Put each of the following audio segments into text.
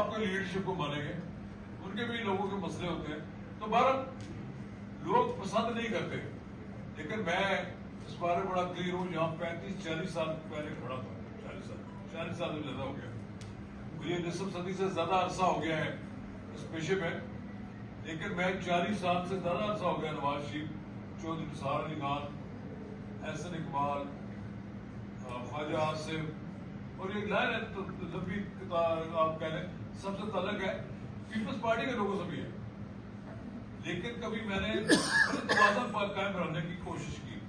آپ کے لیڈرشپ کو مانیں گے، ان کے بھی لوگوں کے مسئلے ہوتے ہیں، تو بہرحال لوگ پسند نہیں کرتے، لیکن میں اس بارے بڑا کلیئر ہوں. یہاں 35-40 سال پہلے کھڑا تھا، 40 سال سے زیادہ ہو گیا مجھے، نصف صدی سے زیادہ عرصہ ہو گیا ہے اس پیشے میں، لیکن میں 40 سال سے زیادہ عرصہ ہو گیا نواز شریف، چودھری نثار علی خان، احسن اقبال، خواجہ آصف، اور یہ لائن ہے تو لمبی کتاب آپ کہہ لیں، سب سے تعلق ہے پیپلز پارٹی کے لوگوں سے بھی ہے، لیکن کبھی میں نے توازن قائم رکھنے کی کوشش کی.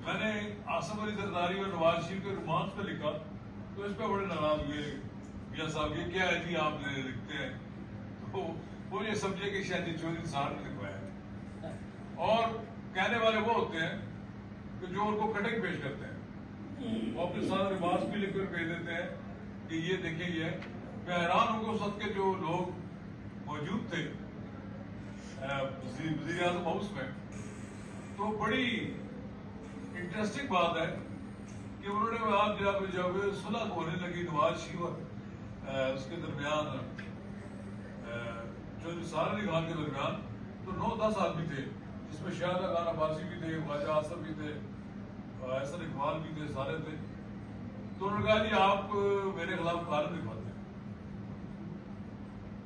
میں نے آصف علی زرداری اور نواز شریف کے رومانس پہ لکھا تو اس پہ بڑے ناراض ہوئے، میاں صاحب یہ کیا ہے جی آپ لکھتے ہیں، تو وہ یہ سمجھے کہ شاید یہ چودھری نثار نے لکھوایا ہے. اور کہنے والے وہ ہوتے ہیں کہ جو ان کو کٹنگ پیش کرتے ہیں، وہ اپنے ساتھ رومانس بھی لکھ کر بھیج دیتے ہیں کہ یہ دیکھیں یہ. میں حیران ہوں کہ اس وقت کے جو لوگ موجود تھے وزیر اعظم ہاؤس میں، تو بڑی انٹرسٹنگ بات ہے کہ انہوں نے آپ جب صلح ہونے لگی نواز شریف اور اس کے درمیان، چودھری نثار علی خان کے درمیان، تو 9-10 آدمی تھے، جس میں شاہد خان عباسی بھی تھے، خواجہ آصف بھی تھے، احسن اقبال بھی تھے، سارے تھے. تو انہوں نے کہا جی آپ میرے خلاف کالم لکھواتے ہیں.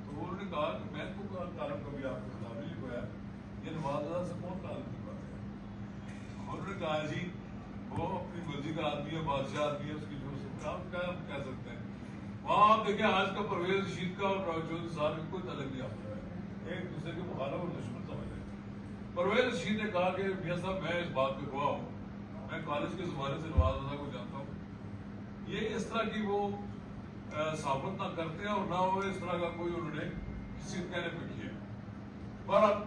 تو انہوں نے کہا کہ میں تو کالم کبھی آپ کے خلاف نہیں لکھوایا، یہ نواز سے کون کالم لکھواتے ہیں؟ انہوں نے کہا جی وہ اپنی مرضی کا آدمی ہے، بادشاہ آدمی ہے، اس کی جو آپ کیا کہہ سکتے ہیں. وہاں آپ دیکھیں آج کا پرویز رشید کا اور چودھری نثار کا کوئی تعلق نہیں آتا ہے، ایک دوسرے کے مخالف اور دشمن سمجھتے ہیں. پرویز رشید نے کہا کہ میاں صاحب میں اس بات پہ گواہ ہوں، میں کالج کے زمانے سے نواز رضا کو جانتا ہوں، یہ اس طرح کی وہ ثابت نہ کرتے ہیں اور نہ وہ اس طرح کا کوئی انہوں نے کسی کہنے پہ کیا. بہرحال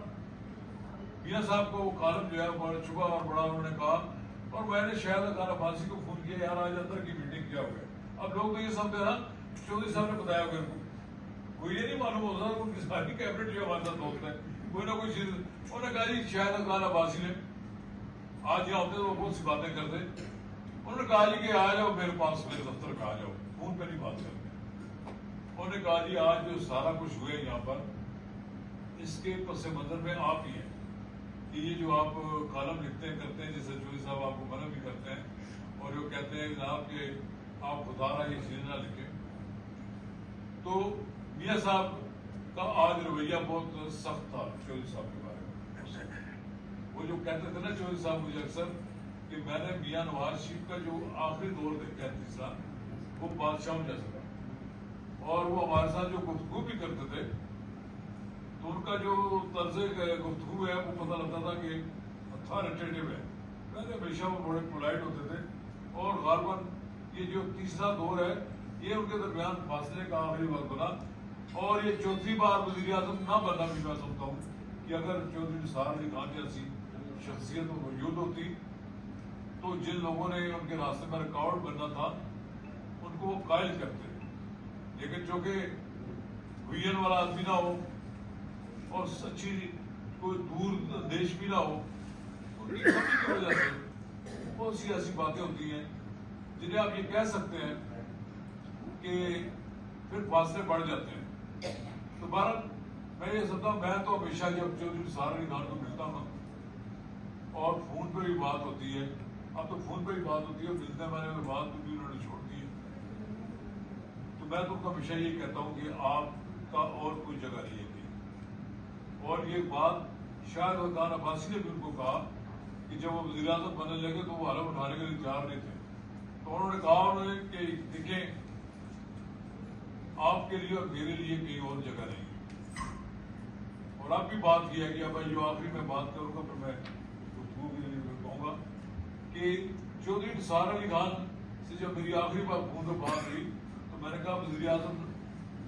میاں صاحب کو وہ کالم جو ہے بڑا چھپا اور بڑا انہوں نے کہا، اور میں نے شاہد خان عباسی کو فون کیا، یار آج اندر کی میٹنگ کیا ہوا ہے. اب لوگ تو یہ سمجھتے نا چودھری صاحب نے بتایا ہوگا، کو یہ نہیں معلوم ہوتا ان کی ساری کیبنٹ جو ہمارے ساتھ دوست ہے کوئی نہ کوئی چیز. انہوں نے کہا جی شاہد خان عباسی نے آج یہاں ہوتے تو وہ بہت سی باتیں کرتے. انہوں نے کہا جی کہ آ جاؤ میرے پاس، میرے دفتر میں آ جاؤ، فون پہ نہیں بات کرتے. انہوں نے کہا جی آج جو سارا کچھ ہوئے یہاں پر، اس کے پس منظر میں آپ ہی ہیں کہ یہ جو آپ کالم لکھتے ہیں کرتے ہیں، جیسے چودھری صاحب آپ کو منع بھی کرتے ہیں اور جو کہتے ہیں جناب کہ آپ خدا رہا یہ چیز نہ لکھیں. تو میاں صاحب کا آج رویہ بہت سخت تھا چودھری صاحب کے بارے میں. وہ جو کہتے تھے نا چودھری صاحب مجھے اکثر کہ میں نے میاں نواز شریف کا جو آخری دور دیکھا ہے تیسرا، وہ بادشاہوں جیسا تھا، اور وہ ہمارے ساتھ جو گفتگو بھی کرتے تھے تو ان کا جو طرز گفتگو ہے وہ پتہ لگتا تھا کہ اتھارٹیٹیو ہے. پہلے ہمیشہ وہ بڑے پولائٹ ہوتے تھے، اور غالباً یہ جو تیسرا دور ہے یہ ان کے درمیان فاصلے کا آخری وقت بنا. اور یہ چوتھی بار وزیر اعظم نہ بننا بھی میں سمجھتا ہوں کہ اگر چودھری نثار علی خان جیسی شخصیت موجود ہوتی تو جن لوگوں نے ان کے راستے میں رکاوٹ بننا تھا ان کو وہ قائل کرتے. لیکن چونکہ ویژن والا آدمی نہ ہو اور سچی کوئی دور دیش بھی نہ ہو، ان کی کمی کی وجہ سے بہت سی ایسی باتیں ہوتی ہیں جنہیں آپ یہ کہہ سکتے ہیں کہ پھر فاصلے بڑھ جاتے ہیں. تو بہرحال میں یہ سمجھتا ہوں، میں تو ہمیشہ جب چودھری نثار علی خان کو ملتا ہوں اور فون پہ بھی بات ہوتی ہے، اب تو فون پہ بھی بات ہوتی ہے، ملتے میں نے بات بھی انہوں نے چھوڑ دی ہے، تو میں تو ہمیشہ یہ کہتا ہوں کہ آپ کا اور کوئی جگہ نہیں ہے. اور یہ بات شاہد خان عباسی نے بھی ان کو کہا کہ جب وہ وزیر اعظم بننے لگے تو وہ حلف اٹھانے کے لیے تیار نہیں تھے. تو انہوں نے کہا کہ دیکھیں آپ کے لیے اور میرے لیے کہیں اور جگہ نہیں ہے. اور اب بھی بات یہ ہے کہ اب جو آخری میں بات کروں گا پھر میں گفتگو کے لیے کہوں گا کہ چودھری نثار علی خان سے جب میری آخری بار فون پہ بات ہوئی تو میں نے کہا وزیر اعظم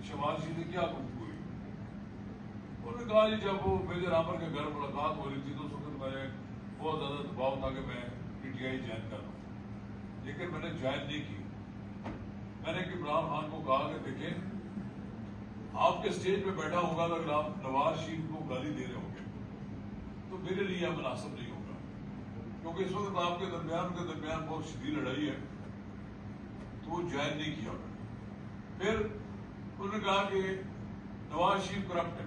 شہباز شریف سے کیا گفتگو ہوئی؟ انہوں نے کہا جی جب وہ میجر عامر کے گھر ملاقات ہو رہی تھی تو اس وقت میں بہت زیادہ دباؤ تھا کہ میں پی ٹی آئی جوائن کر لوں، لیکن میں نے جوائن نہیں کی. میں نے عمران خان کو کہا کہ دیکھیں آپ کے اسٹیج پہ بیٹھا ہوگا اگر آپ نواز شریف کو گالی دے رہے ہوں گے تو میرے لیے یہ مناسب نہیں ہوگا، کیونکہ اس وقت آپ کے درمیان بہت شدید لڑائی ہے. تو وہ جوائن نہیں کیا. پھر انہوں نے کہا کہ نواز شریف کرپٹ ہے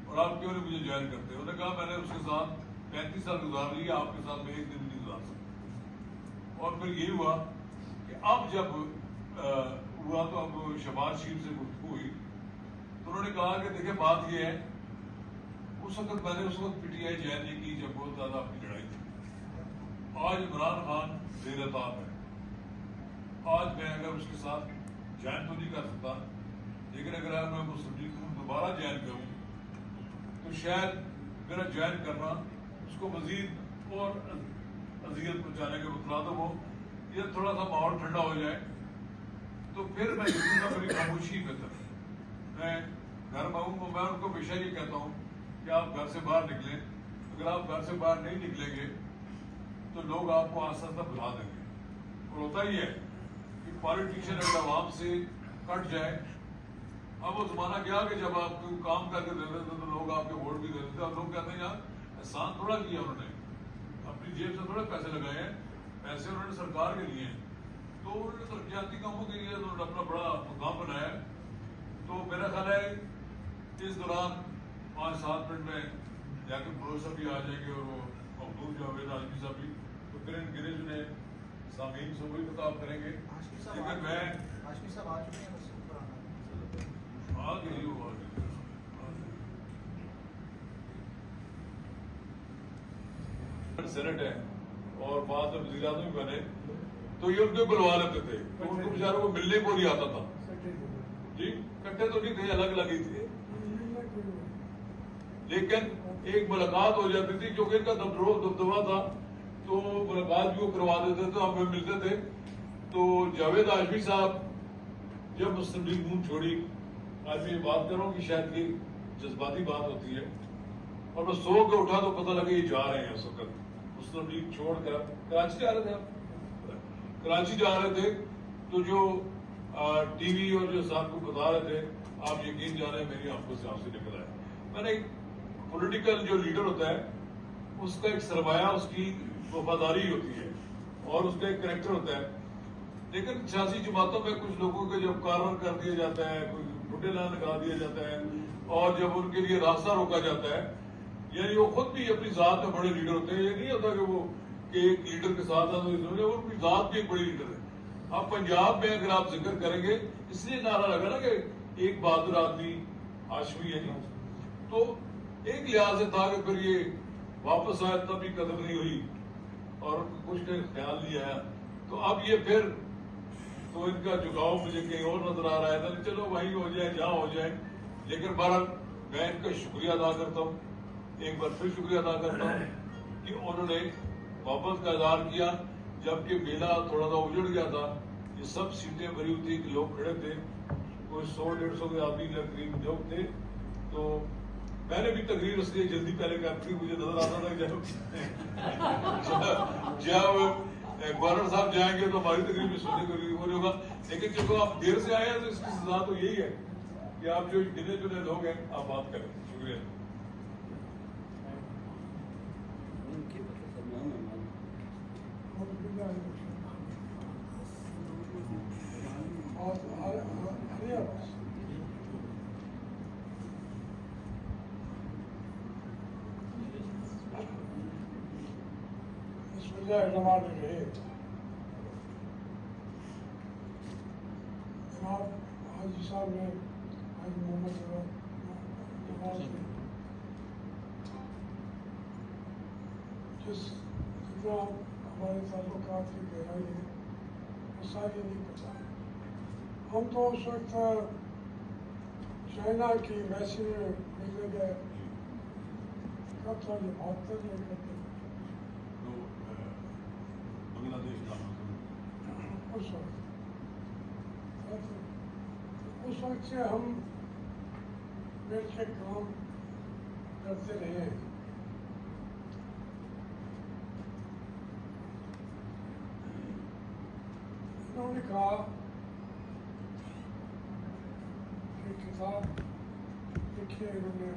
اور آپ کیوں نہیں مجھے جوائن کرتے. انہوں نے کہا میں نے اس کے ساتھ 35 سال گزار لیے, آپ کے ساتھ میں ایک دن بھی نہیں گزار سکتا. اور پھر یہ ہوا کہ اب جب ہوا تو اب شہباز شریف سے گفتگو ہوئی تو انہوں نے کہا کہ دیکھیں بات یہ ہے, اس وقت میں نے اس وقت پی ٹی آئی جوائن نہیں کی جب بہت زیادہ اپنی لڑائی تھی. آج عمران خان زیر طاق ہے, آج میں اگر اس کے ساتھ جوائن تو نہیں کر سکتا, لیکن اگر میں مسلم لیگ کو دوبارہ جوائن کروں تو شاید میرا جوائن کرنا اس کو مزید اور اذیت پہنچانے کے مترادف ہو یا تھوڑا سا ماحول ٹھنڈا ہو جائے تو پھر میں میری خاموشی بہتر. میں گھر میں ہوں, میں ان کو ہمیشہ یہ کہتا ہوں کہ آپ گھر سے باہر نکلیں. اگر آپ گھر سے باہر نہیں نکلیں گے تو لوگ آپ کو آہستہ آہستہ بھلا دیں گے. اور ہوتا ہی ہے کہ پالیٹیشین اگر عوام سے کٹ جائے. اب وہ زمانہ کیا کہ جب آپ کو کام کر کے دیتے تھے تو لوگ آپ کے ووٹ بھی دیتے تھے, اور لوگ کہتے ہیں یار احسان تھوڑا کیا انہوں نے, اپنی جیب سے تھوڑے پیسے لگائے ہیں, پیسے انہوں نے سرکار کے لیے ہیں. تو انہوں نے ترقیاتی کاموں کے لیے انہوں نے اپنا بڑا مقام بنایا. تو میرا خیال ہے اس دوران 5-7 منٹ میں جا کے پروفیسر بھی آ جائیں گے اور وہ مخدوم جاوید آجمی صاحب بھی, تو پھر ان گرے چنے سامعین سے وہی خطاب کریں گے. لیکن میں آ گئی وہ سینٹ ہے اور بعد میں وزیر اعظم بھی بنے تو یہ ان کو بلوا لیتے تھے, تو ان کو بیچاروں کو ملنے کو نہیں آتا تھا. جی کٹھے تو نہیں تھے, الگ الگ ہی تھے, لیکن ایک ملاقات ہو جاتی تھی کیونکہ ان کا دبدبہ تھا تو ملاقات بھی وہ کروا دیتے تھے, ہم ملتے تھے. تو جاوید آجمی صاحب جب مسلم لیگ نون چھوڑی, آج میں یہ بات کر رہا ہوں کہ شاید یہ جذباتی بات ہوتی ہے, اور میں سو کے اٹھا تو پتہ لگا یہ جا رہے ہیں اس وقت مسلم لیگ چھوڑ کر کراچی جا رہے تھے. آپ کراچی جا رہے تھے تو جو ٹی وی اور جو صاحب کو بتا رہے تھے, آپ یقین جانیں میری آنکھوں سے آنسو نکل آئے. میں نے پولیٹیکل جو لیڈر ہوتا ہے اس کا ایک سرمایہ اس کی وفاداری ہوتی ہے اور اس کا ایک کریکٹر ہوتا ہے. لیکن سیاسی جماعتوں میں کچھ لوگوں کو جب کارر کر دیا جاتا ہے, کوئی بھٹے لال لگا دیا جاتا ہے, اور جب ان کے لیے راستہ روکا جاتا ہے, یعنی وہ خود بھی اپنی ذات میں بڑے لیڈر ہوتے ہیں. یہ نہیں ہوتا کہ وہ کہ ایک لیڈر کے ساتھ وہ اپنی ذات بھی ایک بڑی لیڈر ہے. اب پنجاب میں اگر آپ ذکر کریں گے, اس لیے نعرہ لگا نا کہ ایک بہادر آدمی ہاشمی ہے جی, تو ایک لحاظ سے تھا کہ پھر یہ واپس آیا تب بھی قدر نہیں ہوئی اور کچھ کا خیال نہیں آیا. تو اب یہ پھر تو ان کا جھکاؤ مجھے کہیں اور نظر آ رہا ہے, چلو وہیں ہو جائے جہاں ہو جائے. لیکن بہرحال میں ان کا شکریہ ادا کرتا ہوں, ایک بار پھر شکریہ ادا کرتا ہوں کہ انہوں نے محبت کا اظہار کیا. جبکہ میلہ تھوڑا سا اجڑ گیا تھا, یہ سب سیٹیں بھری ہوئی تھی کہ لوگ کھڑے تھے, کوئی 100-150 کے آدمی قریب لوگ تھے. تو میں نے بھی تقریر اس لیے جلدی پہلے کر دی, مجھے نظر آتا تھا کہ جب گورنر صاحب جائیں گے تو ہماری تقریر بھی سننے کو نہیں ہوگا. لیکن جب آپ دیر سے آئے ہیں تو اس کی سزا تو یہی ہے کہ آپ جو گنے چنے لوگ ہیں آپ بات کریں. شکریہ. جناب حاجی صاحب نے حاجی محمد جس جتنا ہمارے تعلقات کی گہرائی ہے وہ ساری نہیں پتا. ہم تو اس وقت چائنا کی ویسی ملنے گئے, کب تھا یہ 72 میں کرتے اس وقت سے ہم مل کے کام کرتے رہے ہیں. انہوں نے کہا کہ کتاب لکھی ہے انہوں نے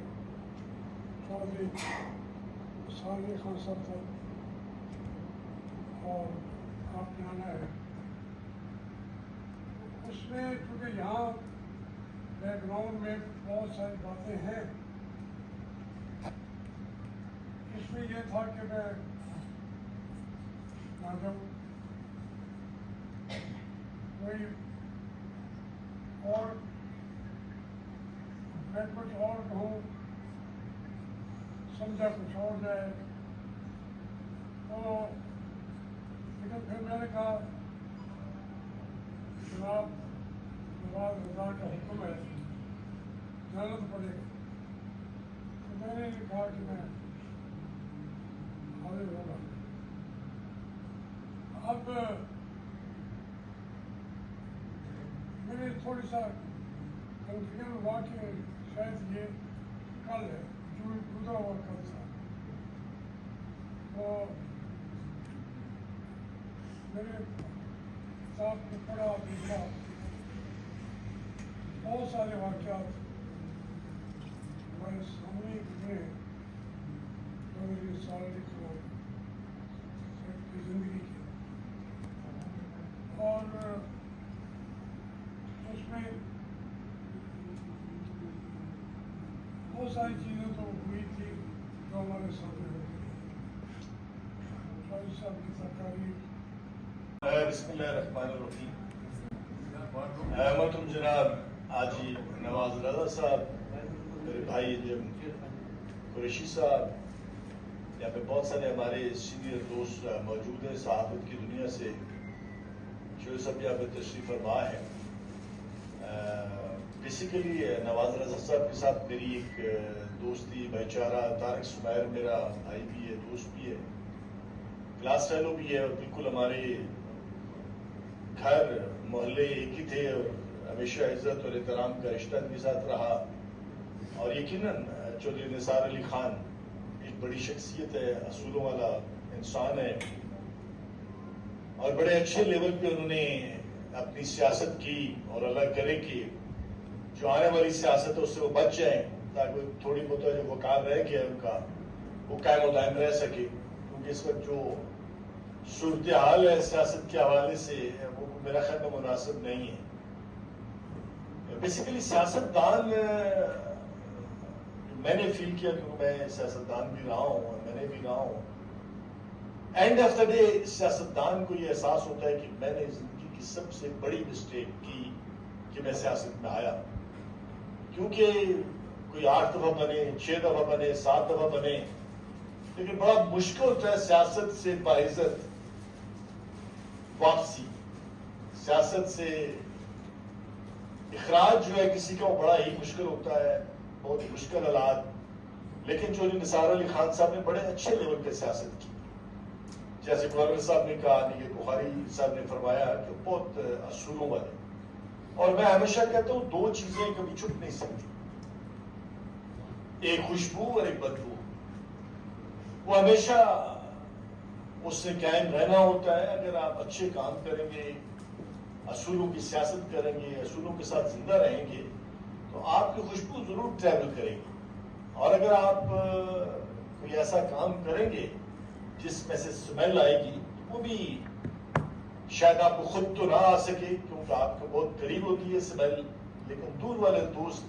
چودھری سالمی خان صاحب تک, اور آپ نے آنا ہے. اس میں کیونکہ یہاں بیک گراؤنڈ میں بہت ساری باتیں ہیں. اس میں یہ تھا کہ میں جب کوئی اور میں کچھ اور کہوں سمجھا کچھ اور جائے تو لیکن پھر میں نے کہا جناب نواز رضا کا حکم ہے جانا تو پڑے گا. تو میں نے کہا کہ میں حاضر ہوگا. اب میرے تھوڑی سا کنفیوژن ہوا کہ شاید یہ کل ہے جو گزرا ہوا کل تھا. تو میرے کتاب کو پڑھا دیکھا بہت سارے واقعات ہمارے سامنے گزرے جو میری سالک کی زندگی کے اور اس میں بہت ساری چیزیں تو ہوئی تھی جو ہمارے سامنے ہوتی ہیں. شاہد صاحب کی سرکاری بسم اللہ الرحمن الرحیم. محترم جناب حاجی نواز رضا صاحب، میرے بھائی قریشی صاحب، یہاں پہ بہت سارے ہمارے سینئر دوست موجود ہیں صحافت کی دنیا سے جو سب یہاں پہ تشریف فرما ہے. بیسیکلی نواز رضا صاحب کے ساتھ میری ایک دوستی بھائی چارہ، طارق سمیر میرا بھائی بھی ہے، دوست بھی ہے، کلاس فیلو بھی ہے، اور بالکل ہمارے گھر محلے ایک ہی تھے اور ہمیشہ عزت اور احترام کا رشتہ ان کے ساتھ رہا. اور یقیناً چودھری نثار علی خان ایک بڑی شخصیت ہے، اصولوں والا انسان ہے، اور بڑے اچھے لیول پہ انہوں نے اپنی سیاست کی، اور اللہ کرے کہ جو آنے والی سیاست ہے اس سے وہ بچ جائیں تاکہ تھوڑی بہت جو وقار رہ گیا ان کا وہ قائم و دائم رہ سکے. کیونکہ اس وقت جو صورتحال ہے سیاست کے حوالے سے وہ میرا خیال میں مناسب نہیں ہے. بیسیکلی سیاست دان میں نے فیل کیا کیونکہ میں سیاست دان بھی رہا ہوں اور میں نے بھی رہا ہوں. اینڈ آف دا ڈے سیاست دان کو یہ احساس ہوتا ہے کہ میں نے زندگی کی سب سے بڑی مسٹیک کی کہ میں سیاست میں آیا. کیونکہ کوئی 8 دفعہ بنے، 6 دفعہ بنے، 7 دفعہ بنے، لیکن بڑا مشکل ہوتا ہے سیاست سے باعزت واپسی، سیاست سے اخراج جو ہے کسی کا وہ بڑا ہی مشکل ہوتا ہے، بہت مشکل حالات. لیکن چودھری نثار علی خان صاحب نے بڑے اچھے لیول پہ سیاست کی. جیسے گورنر صاحب نے کہا، نیر بخاری صاحب نے فرمایا کہ بہت اصولوں والے. اور میں ہمیشہ کہتا ہوں 2 چیزیں کبھی چھپ نہیں سکتی، ایک خوشبو اور ایک بدبو. وہ ہمیشہ اس سے قائم رہنا ہوتا ہے. اگر آپ اچھے کام کریں گے، اصولوں کی سیاست کریں گے، اصولوں کے ساتھ زندہ رہیں گے تو آپ کی خوشبو ضرور ٹریول کرے گی. اور اگر آپ کوئی ایسا کام کریں گے جس میں سے سمیل آئے گی وہ بھی شاید آپ کو خود تو نہ آ سکے کیونکہ آپ کو بہت قریب ہوتی ہے سمیل، لیکن دور والے دوست،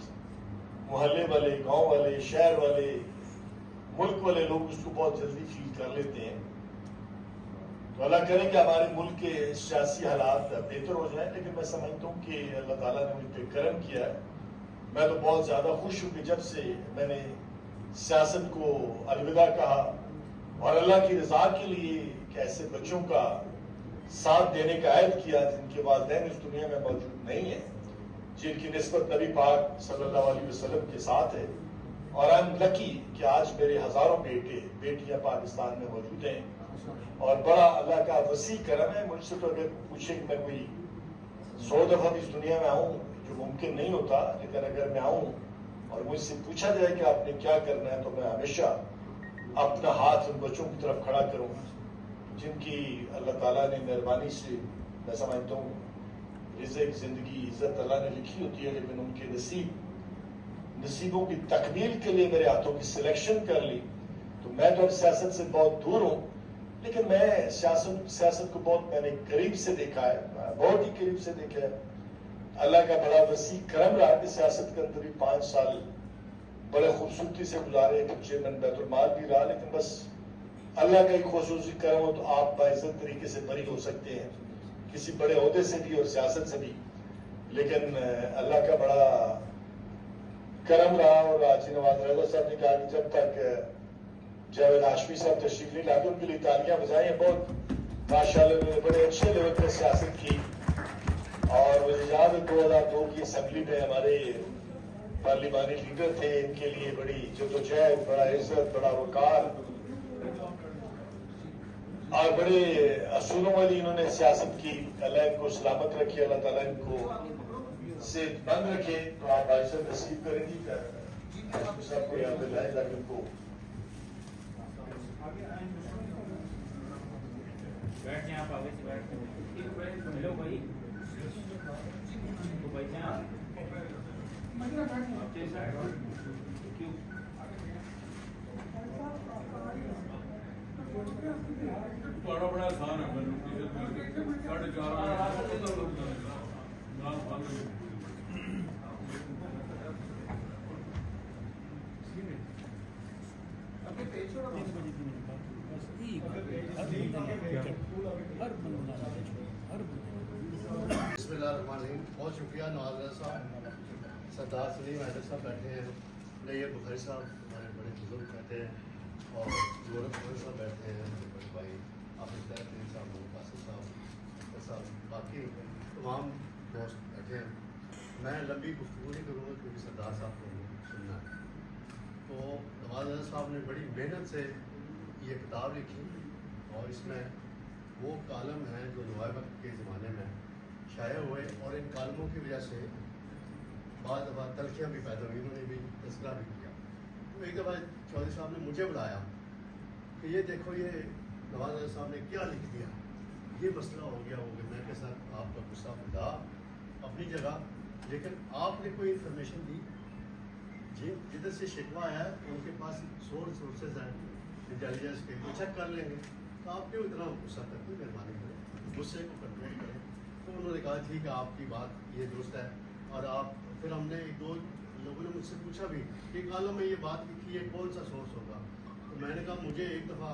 محلے والے، گاؤں والے، شہر والے، ملک والے لوگ اس کو بہت جلدی فیل کر لیتے ہیں. تو اللہ کرے کہ ہمارے ملک کے سیاسی حالات بہتر ہو جائیں. لیکن میں سمجھتا ہوں کہ اللہ تعالیٰ نے مجھ پہ کرم کیا ہے. میں تو بہت زیادہ خوش ہوں کہ جب سے میں نے سیاست کو الوداع کہا اور اللہ کی رضا کے لیے کہ ایسے بچوں کا ساتھ دینے کا عہد کیا جن کے والدین اس دنیا میں موجود نہیں ہیں، جن کی نسبت نبی پاک صلی اللہ علیہ وسلم کے ساتھ ہے. اور آئی ایم لکی کہ آج میرے ہزاروں بیٹے بیٹیاں پاکستان میں موجود ہیں، اور بڑا اللہ کا وسیع کرم ہے. مجھ سے تو اگر پوچھے کہ میں کوئی 100 دفعہ بھی اس دنیا میں آؤں جو ممکن نہیں ہوتا، لیکن اگر میں آؤں اور مجھ سے پوچھا جائے کہ آپ نے کیا کرنا ہے تو میں ہمیشہ اپنا ہاتھ ان بچوں کی طرف کھڑا کروں جن کی اللہ تعالیٰ نے مہربانی سے، میں سمجھتا ہوں رزق، زندگی، عزت اللہ نے لکھی ہوتی ہے، لیکن ان کے نصیبوں کی تکمیل کے لیے میرے ہاتھوں کی سلیکشن کر لی. تو میں تو اب سیاست سے بہت دور ہوں، لیکن میں سیاست کو بہت میں نے قریب سے دیکھا ہے، بہت ہی قریب سے دیکھا ہے. اللہ کا بڑا وسیع کرم رہا کہ سیاست کے اندر بھی 5 سال بڑے خوبصورتی سے گزارے، چیئرمین بیت المال بھی رہا، لیکن بس اللہ کا ایک خصوصی کرم ہو تو آپ باعزت طریقے سے بری ہو سکتے ہیں کسی بڑے عہدے سے بھی اور سیاست سے بھی، لیکن اللہ کا بڑا کرم رہا۔ اور آج نواز رضا صاحب نے کہا کہ جب تک جاوید ہاشمی صاحب تشریف نہیں لاتے ان کے لیے تالیاں بجائیں، بہت ماشاءاللہ انہوں نے بڑے اچھے لیول پر سیاست کی، اور مجھے یاد ہے 2002 کی اسمبلی میں ہمارے پارلیمانی لیڈر تھے، ان کے لیے بڑی جدوجہد، بڑا عزت، بڑا وقار اور بڑے اصولوں والی انہوں نے سیاست کی۔ اللہ ان کو سلامت رکھے، اللہ تعالیٰ ان کو صحت بند رکھے۔ تو آپ باعزت نصیب کریں گی سب کو یاد دلائیں تاکہ ان کو بیٹھ جائیں آپ آگے سے بیٹھ ہیلو بھائی تو بھائی جان کیوں بڑا بڑا آسان ہے ساڑھے 4 بسم اللہ الرحمن الرحیم۔ بہت شکریہ نواز رضا صاحب، سردار سلیم حیدر صاحب بیٹھے ہیں، نیب بخاری صاحب ہمارے بڑے بزرگ بیٹھے ہیں، اور گورکھ بخاری صاحب بیٹھے ہیں، میرے بڑے بھائی حافظ تحریر صاحب، محمد قاسم صاحب، صاحب باقی تمام دوست بیٹھے ہیں۔ میں لمبی گفتگو نہیں کروں گا کیونکہ سردار صاحب کو سننا ہے۔ تو نواز رضا صاحب نے بڑی محنت سے یہ کتاب لکھی، اور اس میں وہ کالم ہیں جو نوائے وقت کے زمانے میں شائع ہوئے، اور ان کالموں کی وجہ سے بعض دفعہ تلخیاں بھی پیدا ہوئی، انہوں نے بھی تذکرہ بھی کیا۔ تو ایک دفعہ چودھری صاحب نے مجھے بلایا کہ یہ دیکھو یہ نواز رضا صاحب نے کیا لکھ دیا، یہ مسئلہ ہو گیا ہوگا۔ میں کے ساتھ آپ کا غصہ خدا اپنی جگہ، لیکن آپ نے کوئی انفارمیشن دی جدھر سے شکوہ آیا ہے ان کے پاس سورسز ہیں انٹیلیجنس کے، وہ چیک کر لیں گے، تو آپ کیوں اتنا غصہ کرتے ہیں؟ مہربانی کریں، غصے کو کنٹرول کریں۔ تو انہوں نے کہا ٹھیک ہے آپ کی بات یہ درست ہے، اور آپ پھر ہم نے 1-2 لوگوں نے مجھ سے پوچھا بھی کہ کالم میں یہ بات لکھی ہے کون سا سورس ہوگا، تو میں نے کہا مجھے ایک دفعہ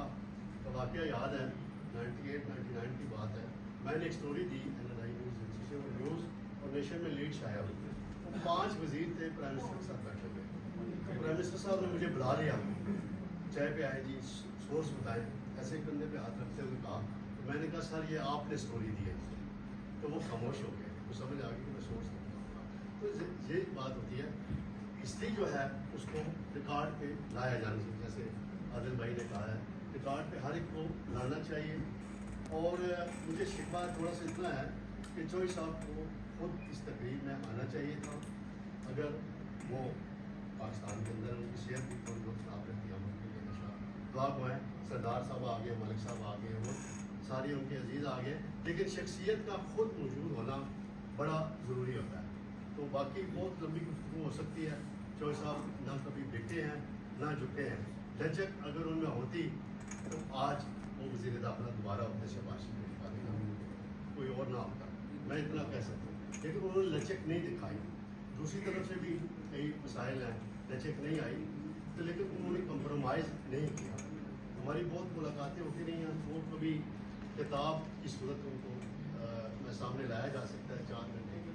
کا واقعہ یاد ہے، 98-99 کی بات ہے، میں نے ایک اسٹوری دی NNI نیوز اور نیشن میں لیڈ شائع ہوئی، 5 وزیر تھے پرائم منسٹر کے ساتھ بیٹھے ہوئے، پرائم منسٹر صاحب نے مجھے بلا لیا، چائے پہ آئے جی سورس بتائیں، ایسے کندھے پہ ہاتھ رکھتے ہوئے کہا، تو میں نے کہا سر یہ آپ نے اسٹوری دی ہے، تو وہ خاموش ہو گئے، وہ سمجھ آ گئی کہ میں سورس تو یہ بات ہوتی ہے، ہسٹری جو ہے اس کو ریکارڈ پہ لایا جانا چاہیے، جیسے عادل بھائی نے کہا ہے ریکارڈ پہ ہر ایک کو لانا چاہیے۔ اور مجھے شکوہ تھوڑا سا اتنا ہے کہ چوئی صاحب کو خود اس تقریب میں آنا چاہیے تھا، اگر وہ پاکستان کے اندر ان کی صحت بھی تھوڑی بہت خراب رہتی ہے، ہم ان کے لیے دعا کو ہیں، سردار صاحب آ گئے، ملک صاحب آ گئے، وہ ساری ان کے عزیز آ گئے، لیکن شخصیت کا خود موجود ہونا بڑا ضروری ہوتا ہے۔ تو باقی بہت لمبی گفتگو ہو سکتی ہے، چوئی صاحب نہ کبھی بیٹھے ہیں نہ جھکے ہیں، لچک اگر ان میں ہوتی تو آج وہ وزیر داخلہ دوبارہ ہوتے، شہباز شریف کوئی اور نہ ہوتا، میں اتنا کہہ سکتا ہوں، لیکن انہوں نے لچک نہیں دکھائی۔ دوسری طرف سے بھی کئی مسائل ہیں، لچک نہیں آئی، تو لیکن انہوں نے کمپرومائز نہیں کیا۔ ہماری بہت ملاقاتیں ہوتی رہی ہیں، وہ کبھی کتاب کی صورت ان کو میں سامنے لایا جا سکتا ہے 4 گھنٹے کی۔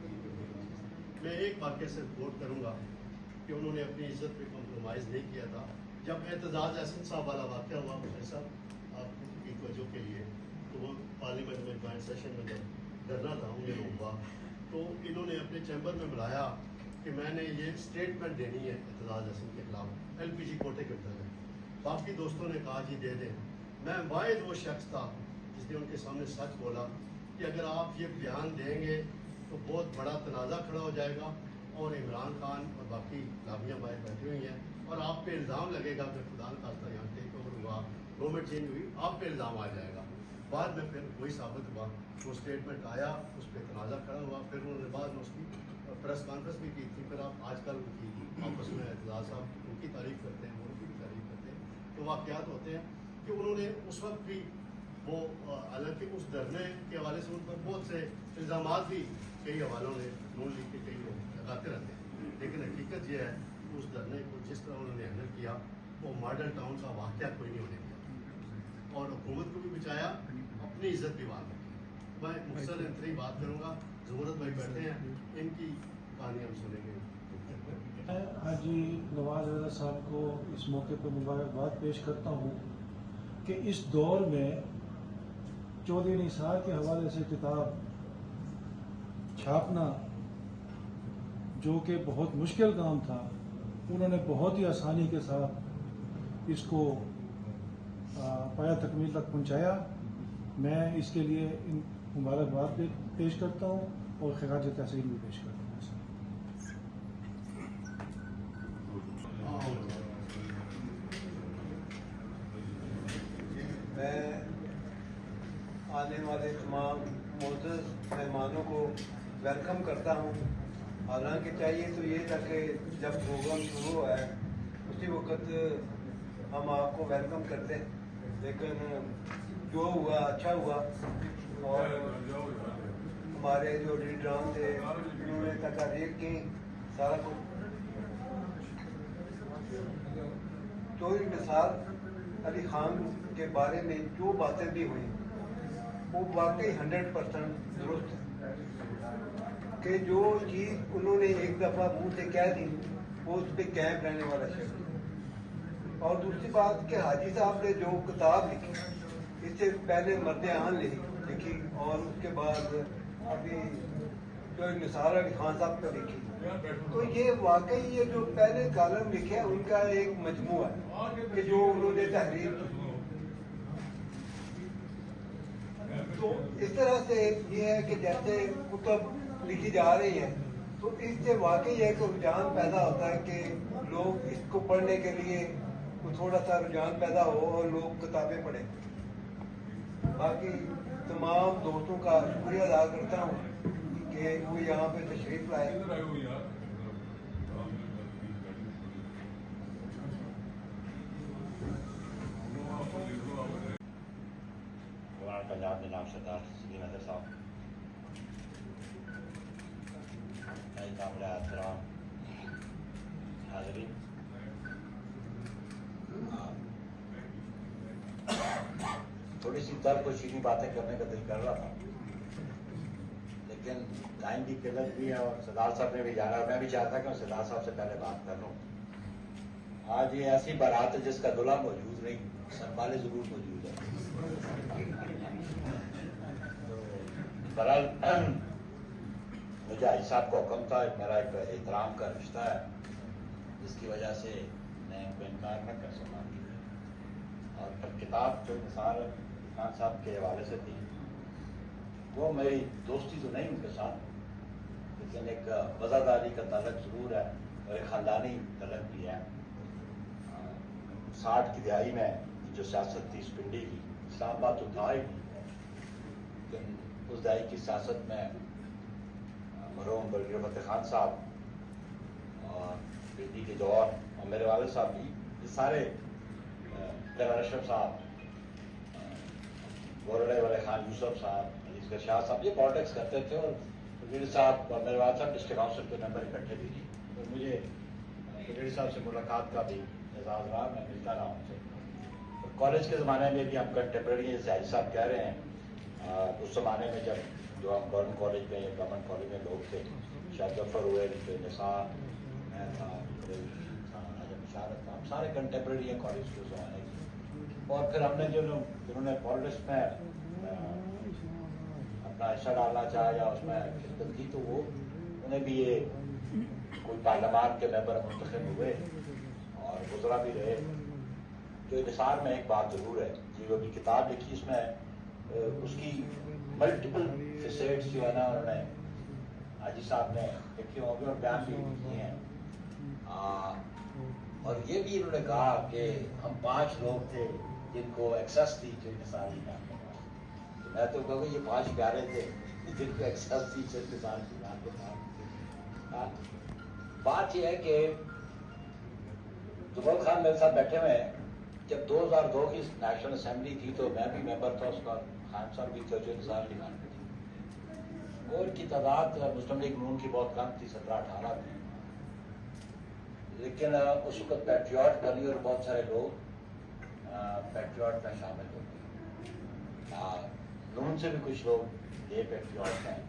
میں ایک واقعہ سے رپورٹ کروں گا کہ انہوں نے اپنی عزت پہ کمپرومائز نہیں کیا تھا۔ جب اعتزاز احسن صاحب والا واقعہ ہوا بخاری صاحب آپ کی توجہ کے لیے، تو وہ پارلیمنٹ میں جوائنٹ سیشن میں جب دھرنا تھا انہیں ہوا، تو انہوں نے اپنے چیمبر میں بلایا کہ میں نے یہ اسٹیٹمنٹ دینی ہے اعتزاز احسن کے خلاف LPG کوٹے کے اندر ہے۔ باقی دوستوں نے کہا جی دے دیں۔ میں واحد وہ شخص تھا جس نے ان کے سامنے سچ بولا کہ اگر آپ یہ بیان دیں گے تو بہت بڑا تنازع کھڑا ہو جائے گا، اور عمران خان اور باقی لابیاں باہر بیٹھی ہوئی ہیں، اور آپ پہ الزام لگے گا کہ خدا نہ خاصہ یہاں ٹیک اوور ہوا، گورنمنٹ چینج ہوئی، آپ پہ الزام آ جائے گا۔ بعد میں پھر وہی ثابت ہوا، وہ اسٹیٹمنٹ آیا، اس پہ تنازع کھڑا ہوا، پھر انہوں نے بعد میں اس کی پریس کانفرنس بھی کی تھی، پھر آپ آج کل ان کی آپس میں اعتزاز صاحب ان کی تعریف کرتے ہیں، ان کی بھی تعریف کرتے ہیں، تو واقعات ہوتے ہیں کہ انہوں نے اس وقت بھی وہ حالانکہ اس دھرنے کے حوالے سے ان پر بہت سے الزامات بھی کئی حوالوں نے نون لیگ کے کئی لوگ لگاتے رہتے ہیں، لیکن حقیقت یہ ہے اس دھرنے کو جس طرح انہوں نے ہینڈل کیا وہ ماڈل ٹاؤن کا واقعہ کوئی نہیں ہونے دیا اور حکومت کو بھی بچایا، اپنی عزت بھی بات رکھی۔ میں مختصر اتنی بات کروں گا، ضرورت بھائی بیٹھے ہیں، ان کی کہانی ہم سنیں گے۔ میں حاجی نواز رضا صاحب کو اس موقع پر مبارکباد پیش کرتا ہوں کہ اس دور میں چودھری نثار کے حوالے سے کتاب چھاپنا جو کہ بہت مشکل کام تھا، انہوں نے بہت ہی آسانی کے ساتھ اس کو پایا تکمیل تک پہنچایا۔ میں اس کے لیے مبارکباد پیش کرتا ہوں اور خراج تحسین بھی پیش کرتا ہوں۔ میں آنے والے تمام معزز مہمانوں کو ویلکم کرتا ہوں۔ حالانکہ چاہیے تو یہ تھا کہ جب پروگرام شروع ہوا ہے اسی وقت ہم آپ کو ویلکم کرتے، لیکن جو ہوا اچھا ہوا، اور ہمارے جو لیڈران تھے انہوں نے تقاریر کی، سارا کچھ۔ چودھری نثار علی خان کے بارے میں جو باتیں بھی ہوئیں وہ واقعی 100% درست ہے کہ جو چیز انہوں نے ایک دفعہ منہ سے کہہ دی وہ اس پہ قائم رہنے والا شخص۔ اور دوسری بات کہ حاجی صاحب نے جو کتاب لکھی، اس سے پہلے مرد آن لکھی اور اس کے بعد ابھی جو نثار علی خان صاحب کا لکھی، تو یہ واقعی یہ جو پہلے کالم لکھے ہیں ان کا ایک مجموعہ ہے کہ جو انہوں نے تحریر کی۔ تو اس طرح سے یہ ہے کہ جیسے کتب لکھی جا رہی ہیں تو اس سے واقعی ایک رجحان پیدا ہوتا ہے کہ لوگ اس کو پڑھنے کے لیے تھوڑا سا رجحان پیدا ہو اور لوگ کتابیں پڑھیں۔ باقی تمام دوستوں کا شکریہ ادا کرتا ہوں کہ وہ یہاں پہ تشریف لائے۔ پنجاب جناب سردار سلیم حیدر صاحب، قابل احترام حاضرین، تھوڑی سی ترک و شیریں باتیں کرنے کا دل کر رہا تھا، لیکن ٹائم کی قلت بھی ہے اور سردار صاحب نے بھی جانا، میں بھی چاہتا کہ میں سردار صاحب سے پہلے بات کر لوں۔ آج یہ ایسی بارات ہے جس کا دلہا موجود نہیں، سرپالے ضرور موجود ہے۔ بہرحال مجھے حاجی صاحب کا حکم تھا، میرا ایک احترام کا رشتہ ہے جس کی وجہ سے میں ان کو انکار نہ کر سکا، اور پھر کتاب جو نثار خان صاحب کے حوالے سے تھی وہ میری دوستی تو نہیں ان کے ساتھ، لیکن ایک وزاداری کا تعلق ضرور ہے اور ایک خاندانی تعلق بھی ہے۔ 60 کی دہائی میں جو سیاست تھی اس پنڈی کی، اسلام آباد تو تھا ہی نہیں، لیکن اس دہائی کی سیاست میں مرحوم برگزیدہ فتح خان صاحب اور پنڈی کے دور اور میرے والد صاحب بھی، یہ سارے جلال اشرف صاحب، گورڑے والے خان یوسف صاحب، علی اصغر شاہ صاحب، یہ پالیٹکس کرتے تھے، اور برگزیدہ صاحب اور میرے والد صاحب ڈسٹرکٹ کاؤنسل کے ممبر اکٹھے بھی تھے، اور مجھے برگزیدہ صاحب سے ملاقات کا بھی اعزاز رہا، میں ملتا رہا ان سے۔ کالج کے زمانے میں بھی ہم کنٹمپریری، جیسے حاجی صاحب کہہ رہے ہیں، اس زمانے میں جب جو ہم گورنمنٹ کالج میں یا گورنمنٹ کالج میں لوگ تھے، شاید ظفر ہوئے، نثار، میں تھا، راجہ بشارت تھا، ہم سارے کنٹمپریری ہیں کالج کے زمانے کے۔ اور پھر ہم نے جنہوں نے پالیٹکس میں اپنا حصہ ڈالنا چاہا یا اس میں خدمت کی، تو وہ انہیں بھی یہ کوئی پارلیمان کے ممبر منتخب ہوئے اور گزرا بھی رہے۔ جو نثار میں ایک بات ضرور ہے، جو ابھی کتاب لکھی اس میں اس کی ملٹیپل فیسٹس جو ہے نا انہوں نے حاجی صاحب نے لکھے ہوں گے اور بیان بھی کیے ہیں، اور یہ بھی انہوں نے کہا کہ ہم 5 لوگ تھے جن کو ایکسیس تھی جو نثار کی نام کے پاس، تو میں تو کہوں گا یہ 5 پیارے تھے جن کو ایکسیس تھی جو نثار کی نام کے پاس۔ بات یہ ہے کہ زبیر خان میرے ساتھ بیٹھے ہوئے ہیں، جب 2002 کی نیشنل اسمبلی تھی تو میں بھی ممبر تھا اس کا، خان صاحب بھی تھے جو انتظار علی خان میں تھی، اور کی تعداد مسلم لیگ نون کی بہت کم تھی، 17-18 تھی، لیکن اس وقت پیٹریوٹ بنی اور بہت سارے لوگ پیٹریوٹ میں شامل ہو گئے، نون سے بھی کچھ لوگ یہ پیٹریوٹ ہیں،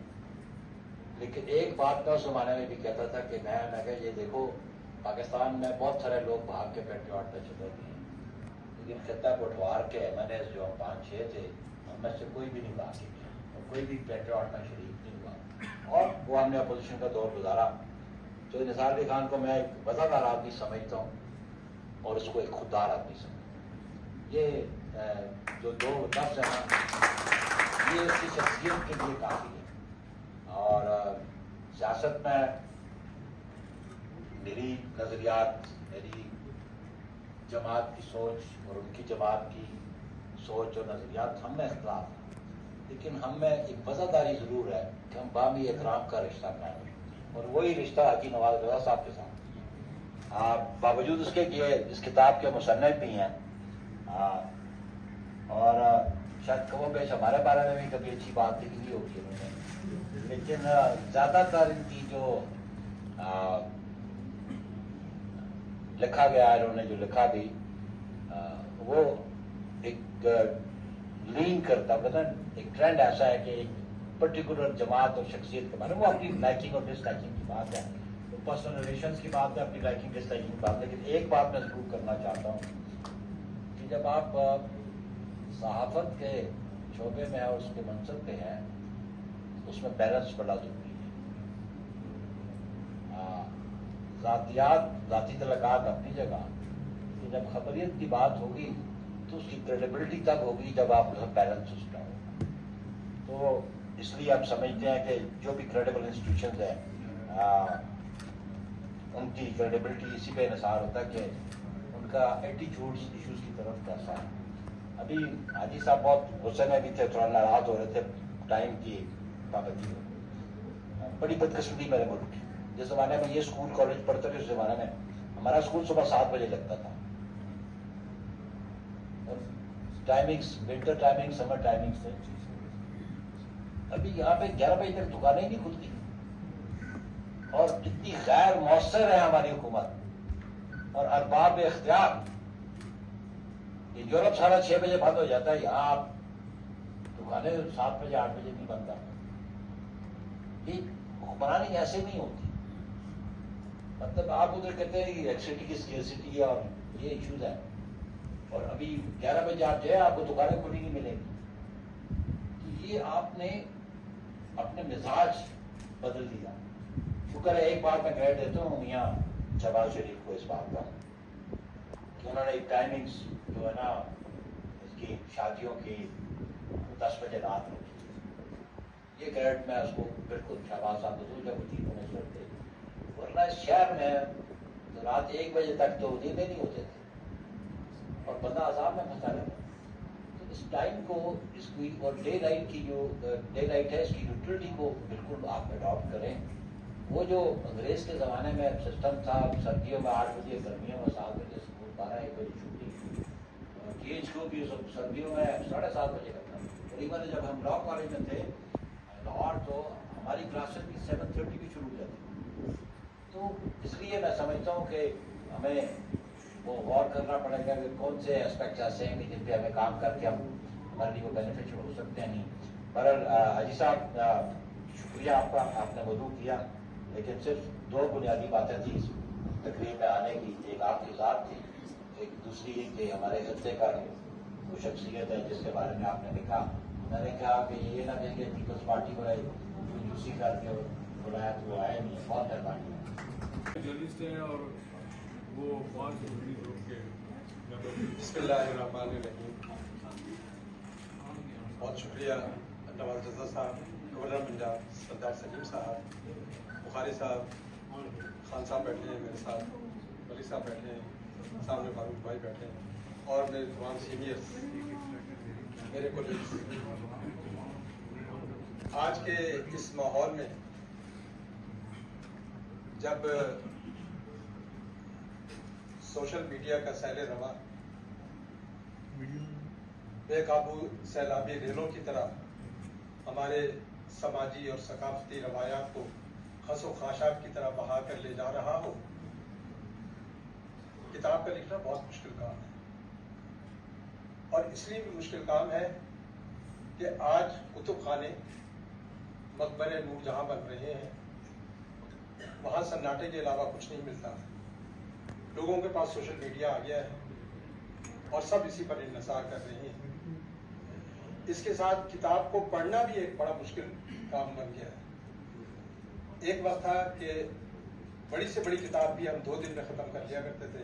لیکن ایک بات میں اس زمانے میں بھی کہتا تھا کہ میں کہ یہ دیکھو پاکستان میں بہت سارے لوگ بھاگ کے پیٹریوٹ میں چلے گئے، لیکن خطہ پٹوار کے ایم این اے جو 5-6 تھے ہم میں سے کوئی بھی نہیں بھاگ کے گیا اور کوئی بھی پیٹریوٹ میں شریک نہیں ہوا، اور وہ ہم نے اپوزیشن کا دور گزارا۔ تو نثار علی خان کو میں ایک وفادار آدمی سمجھتا ہوں اور اس کو ایک خوددار آدمی سمجھتا ہوں۔ یہ جو دو لفظ ہیں نا، یہ اس کی شخصیت کے لیے کافی ہے، اور سیاست میں میری نظریات، میری جماعت کی سوچ اور ان کی جماعت کی سوچ اور نظریات ہم میں اختلاف ہے، لیکن ہم میں ایک وفاداری ضرور ہے کہ ہم باہمی احترام کا رشتہ قائم رکھتے ہیں، اور وہی رشتہ حاجی نواز رضا صاحب کے ساتھ، باوجود اس کے کہ اس کتاب کے مصنف بھی ہیں، اور شاید کم و بیش ہمارے بارے میں بھی کبھی اچھی بات لکھی ہوگی انہوں نے، لیکن زیادہ تر ان کی جو لکھا گیا ہے، انہوں نے جو لکھا بھی وہ ایک لین کرتا پتہ ایک ٹرینڈ ایسا ہے کہ ایک پرٹیکولر جماعت اور شخصیت کے بارے میں، وہ اپنی لائکنگ اور ڈس لائکنگ کی بات ہے، پرسنل ریلیشنس کی بات ہے، اپنی لائکنگ ڈس لائکنگ کی بات ہے، لیکن ایک بات میں ضرور کرنا چاہتا ہوں کہ جب آپ صحافت کے شعبے میں اور اس کے منصب پہ ہیں، اس میں بیلنس بڑا ضروری ہے۔ ذاتیات، ذاتی تعلقات اپنی جگہ، کہ جب خبریت کی بات ہوگی تو اس کی کریڈیبلٹی تب ہوگی جب آپ بیلنس اس کا ہوگا۔ تو اس لیے ہم سمجھتے ہیں کہ جو بھی کریڈیبل انسٹیٹیوشنز ہیں ان کی کریڈیبلٹی اسی پہ انحصار ہوتا ہے کہ ان کا ایٹیچیوڈ ایشوز کی طرف کیسا ہے۔ ابھی حاجی صاحب بہت غصے میں بھی تھے، تھوڑا ناراض ہو رہے تھے ٹائم کی پابندی ہو، بڑی بدقسمتی میرے ملک کی۔ جس زمانے میں یہ اسکول کالج پڑھتے تھے اس زمانے میں ہمارا اسکول صبح 7 بجے لگتا تھا، اور ٹائمنگس ونٹر ٹائمنگ، سمر ٹائمنگس تھے۔ ابھی یہاں پہ 11 بجے تک دکانیں ہی نہیں کھلتی، اور اتنی غیر مؤثر ہے ہماری حکومت اور ارباب اختیار۔ یورپ سارا 6 بجے بند ہو جاتا ہے، یہاں آپ دکانیں 7 بجے 8 بجے نہیں بنتا۔ یہ حکمرانی ایسے نہیں ہوتی، مطلب آپ ادھر کہتے ہیں کہ الیکٹریسٹی کی اسکیئرسٹی ہے اور یہ ایشوز ہیں، اور ابھی 11 بجے آپ جائیں آپ کو دکانیں کھلی نہیں ملیں گی۔ تو یہ آپ نے اپنے مزاج بدل دیا۔ شکر ہے ایک بات میں کریڈٹ دیتا ہوں میاں شہباز شریف کو اس بات کا کہ انہوں نے ایک ٹائمنگس جو ہے نا اس کی شادیوں کی 10 بجے رات رکھی، یہ کریڈٹ میں اس کو بالکل شہباز صاحب حضور جب چیف منسٹر تھے، ورنہ اس شہر میں رات 1 بجے تک تو نیندیں نہیں ہوتے تھے اور بندہ عذاب میں پھنسا رہتا۔ تو اس ٹائم کو اس کی اور ڈے لائٹ کی جو ڈے لائٹ ہے اس کی یوٹیلٹی کو بالکل آپ اڈاپٹ کریں۔ وہ جو انگریز کے زمانے میں سسٹم تھا، سردیوں میں 8 بجے، گرمیوں میں 7 بجے اسکول، 12-1 بجے چھٹی، ٹی ایچ کو بھی سردیوں میں 7:30 بجے کرتا تھا۔ اور ایون جب ہم لاء کالج میں تھے لاہور تو ہماری کلاسز بھی 7:30 بھی شروع ہو جاتی۔ تو اس لیے میں سمجھتا ہوں کہ ہمیں وہ غور کرنا پڑے گا کہ کون سے اسپیکٹس ایسے ہیں کہ جن پہ ہمیں کام کر کے ہم ہمارے لیے وہ بینیفیشیل ہو سکتے ہیں۔ نہیں بہرحال حاجی صاحب شکریہ آپ کا، آپ نے وضو کیا، لیکن صرف 2 بنیادی باتیں تھیں اس تقریب میں آنے کی، ایک آپ کی ذات تھی، ایک دوسری یہ کہ ہمارے خطے کا وہ شخصیت ہے جس کے بارے میں آپ نے لکھا۔ میں نے کہا کہ یہ نہ کہیں کہ پیپلز پارٹی کو کنجوسی کر کے بلایا تو وہ آئے نہیں، بہت مہربانی۔ جرنلسٹ ہیں اور وہ 5 گروپ کے بسم اللہ الرحمن الرحیم۔ بہت شکریہ نواز رضا صاحب، گورنر پنجاب سردار سلیم صاحب، بخاری صاحب، خان صاحب بیٹھے ہیں میرے ساتھ، ولی صاحب بیٹھے ہیں، سامنے فاروق بھائی بیٹھے ہیں، اور میرے تمام سینئرس، میرے کولیگس۔ آج کے اس ماحول میں جب سوشل میڈیا کا سیل رواں بے قابو سیلابی ریلوں کی طرح ہمارے سماجی اور ثقافتی روایات کو خس و خاشاک کی طرح بہا کر لے جا رہا ہو. کتاب کا لکھنا بہت مشکل کام ہے، اور اس لیے بھی مشکل کام ہے کہ آج کتب خانے مقبرے نور جہاں بن رہے ہیں، وہاں سناٹے کے علاوہ کچھ نہیں ملتا. لوگوں کے پاس سوشل میڈیا آ گیا ہے اور سب اسی پر انحصار کر رہے ہیں. اس کے ساتھ کتاب کو پڑھنا بھی ایک بڑا مشکل کام بن گیا ہے. ایک وقت تھا کہ بڑی سے بڑی کتاب بھی ہم 2 دن میں ختم کر لیا کرتے تھے،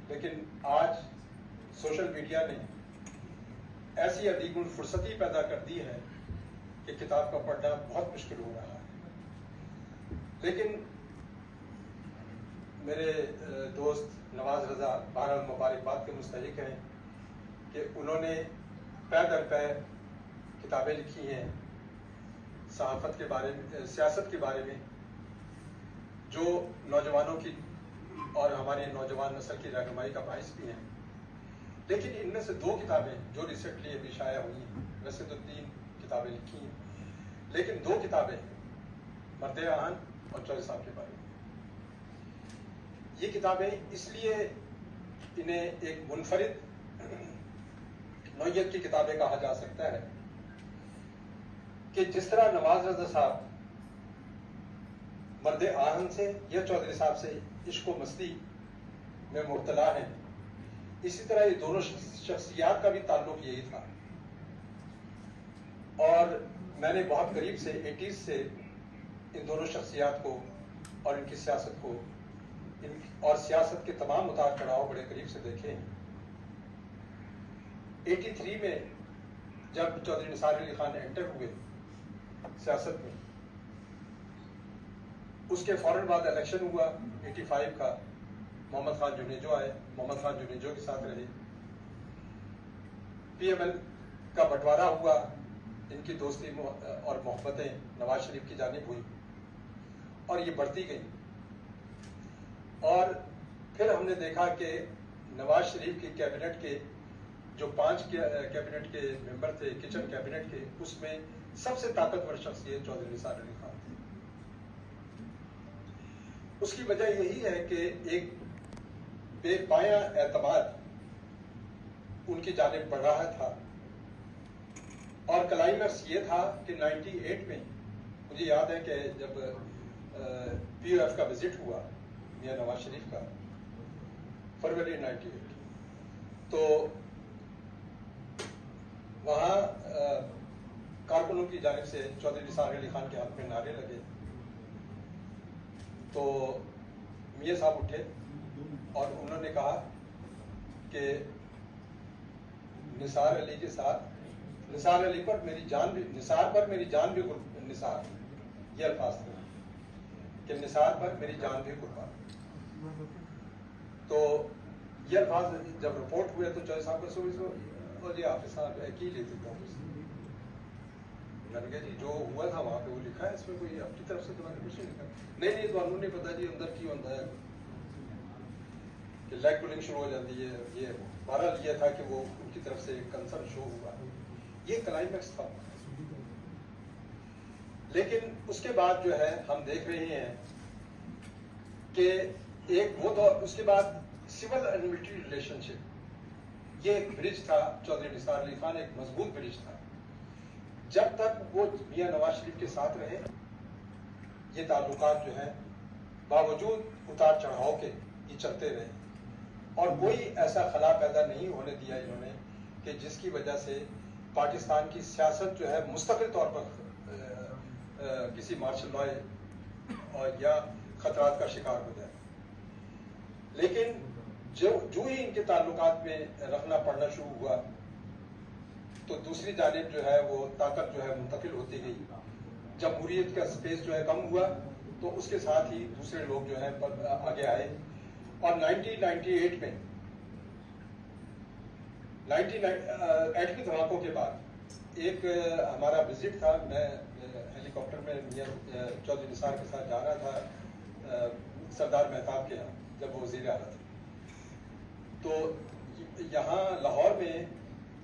لیکن آج سوشل میڈیا نے ایسی عدیم الفرصتی پیدا کر دی ہے کہ کتاب کا پڑھنا بہت مشکل ہو رہا ہے. لیکن میرے دوست نواز رضا بہرحال مبارکباد کے مستحق ہیں کہ انہوں نے پے در پے کتابیں لکھی ہیں صحافت کے بارے میں، سیاست کے بارے میں، جو نوجوانوں کی اور ہماری نوجوان نسل کی رہنمائی کا باعث بھی ہیں. لیکن ان میں سے 2 کتابیں جو ریسنٹلی ابھی شائع ہوئی ہیں، ویسے تو 3 کتابیں لکھی ہیں، لیکن 2 کتابیں مرد آہن اور چودھری صاحب کے بارے میں. یہ کتابیں اس لیے انہیں ایک منفرد نوعیت کی کتابیں کہا جا سکتا ہے کہ جس طرح نواز رضا صاحب مرد آہن سے یا چودھری صاحب سے عشق و مستی میں مبتلا ہیں، اسی طرح یہ دونوں شخصیات کا بھی تعلق یہی تھا. اور میں نے بہت قریب سے 80s سے ان دونوں شخصیات کو اور ان کی سیاست کو اور سیاست کے تمام اتار چڑھاؤ بڑے قریب سے دیکھے ہیں. 83 میں جب چودھری نثار علی خان انٹر ہوئے سیاست میں، اس کے فوراً بعد الیکشن ہوا 85 کا. محمد خان جنیجو آئے، محمد خان جنیجو کے ساتھ رہے. پی ایم ایل کا بٹوارا ہوا، ان کی دوستی اور محبتیں نواز شریف کی جانب ہوئی اور یہ بڑھتی گئی. اور پھر ہم نے دیکھا کہ نواز شریف کی کیبنٹ کے جو 5 کیبنٹ کے ممبر تھے، کچن کیبنٹ کے، اس میں سب سے طاقتور شخصیت چودھری نثار علی خان تھی. اس کی وجہ یہی ہے کہ ایک بے پایا اعتماد ان کی جانب بڑھ رہا تھا. اور کلائمیکس یہ تھا کہ 98 میں مجھے یاد ہے کہ جب پی او ایف کا وزٹ ہوا میاں نواز شریف کا، فروری 98، تو وہاں کارکنوں کی جانب سے چودھری نثار علی خان کے ہاتھ میں نعرے لگے. تو میاں صاحب اٹھے اور انہوں نے کہا کہ نثار علی کے ساتھ، نثار علی پر میری جان بھی، نثار پر میری جان بھی نثار، یہ الفاظ تھے کہ نثار پر میری جان بھی قربان. تو یہ الفاظ جب رپورٹ ہوئے تو چودھری صاحب کو سو جی آپ صاحب کی لیتے تھے. میں نے کہا جی جو ہوا تھا وہاں پہ وہ لکھا ہے، اس میں کوئی اپنی طرف سے تو میں نے کچھ نہیں لکھا. نہیں تو انہوں نے پتا جی اندر کی ہوتا ہے کہ لیگ پولنگ شروع ہو جاتی ہے. یہ بہرحال یہ تھا کہ وہ ان کی طرف سے کنسرن شو ہوا. یہ کلائمیکس تھا. لیکن اس کے بعد جو ہے ہم دیکھ رہے ہیں کہ ایک وہ دور، اس کے بعد سول اینڈ ملٹری ریلیشن شپ، یہ ایک برج تھا. چودھری نثار علی خان ایک مضبوط برج تھا. جب تک وہ میاں نواز شریف کے ساتھ رہے، یہ تعلقات جو ہیں باوجود اتار چڑھاؤ کے یہ چلتے رہے، اور کوئی ایسا خلا پیدا نہیں ہونے دیا انہوں نے کہ جس کی وجہ سے پاکستان کی سیاست جو ہے مستقل طور پر کسی مارشل لا یا خطرات کا شکار ہو جائے. لیکن جو ہی ان کے تعلقات میں رکھنا پڑنا شروع ہوا تو دوسری جانب جو ہے وہ طاقت جو ہے منتقل ہوتی گئی. جمہوریت کا سپیس جو ہے کم ہوا تو اس کے ساتھ ہی دوسرے لوگ جو ہے آگے آئے. اور 1998 میں 98 دھماکوں کے بعد ایک ہمارا وزٹ تھا. میں ہیلی کاپٹر میں میاں چودھری نثار کے ساتھ جا رہا تھا سردار مہتاب کے یہاں جب وہ وزیر اعلیٰ تھے. تو یہاں لاہور میں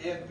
ANP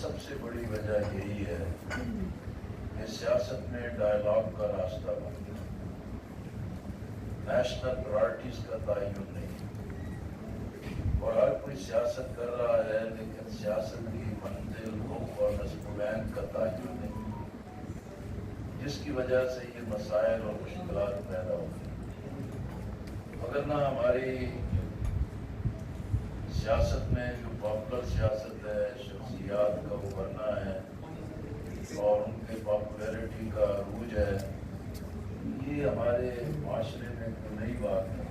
سب سے بڑی وجہ یہی ہے کہ سیاست میں ڈائلاگ کا راستہ بن گیا، نیشنل پرائرٹیز کا تعین نہیں، اور ہر کوئی سیاست کر رہا ہے لیکن سیاست کی منزل، رخ اور نصب العین کا تعین نہیں، جس کی وجہ سے یہ مسائل اور مشکلات پیدا ہوتی ہیں۔ مگر نہ ہماری سیاست میں جو پاپولر سیاست ہے، شخصیات کا ابھرنا ہے اور ان کے پاپولیرٹی کا عروج ہے، یہ ہمارے معاشرے میں کوئی نئی بات ہے۔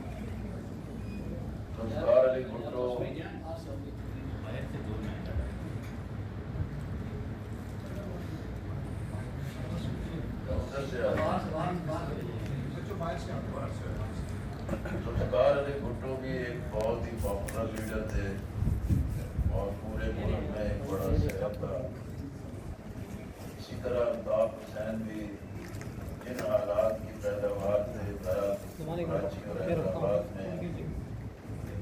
ذوالفقار علی بھٹو ذوالفقار علی بھٹو بھی ایک بہت ہی پاپولر لیڈر تھے اور پورے ملک میں ایک بڑا شہر تھا۔ اسی طرح الطاف حسین بھی جن حالات کی پیداوار سے کراچی اور حیدرآباد میں